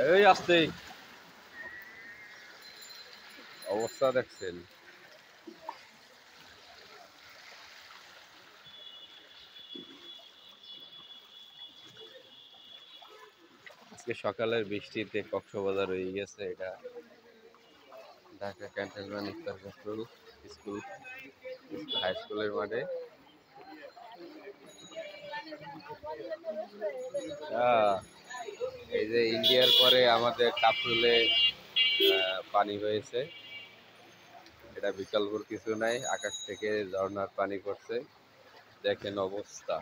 এই আসতে অবস্থা দেখছেন। আজকে সকালের বৃষ্টিতে কক্সবাজার হয়ে গেছে। এটা ঢাকা ক্যান্টনমেন্ট ইফতার কাফরুল স্কুল হাই স্কুলের মাঠে। এই যে ইন্ডিয়ার পরে আমাদের কাফরুলে পানি হয়েছে। এটা বিকল্পর কিছু নাই, আকাশ থেকে ঝর্ণার পানি পড়ছে। দেখেন অবস্থা।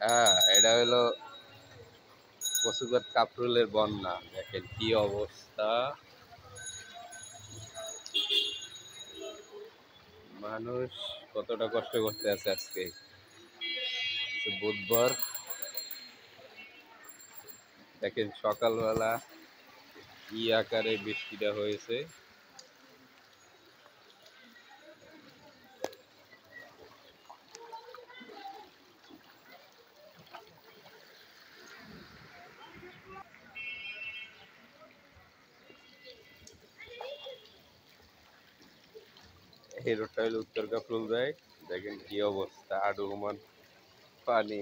হ্যাঁ, এটা হলো কচুঘাট কাফরুলের বন্যা। দেখেন কি অবস্থা। মানুষ কতটা কষ্ট করতে আছে আজকে। বুধবার দেখেন সকালবেলা কি আকারে বৃষ্টিটা হয়েছে। এই রোডটা হলো উত্তর কাফরুল যায়। দেখেন কি অবস্থা, হাঁটু সমান পানি।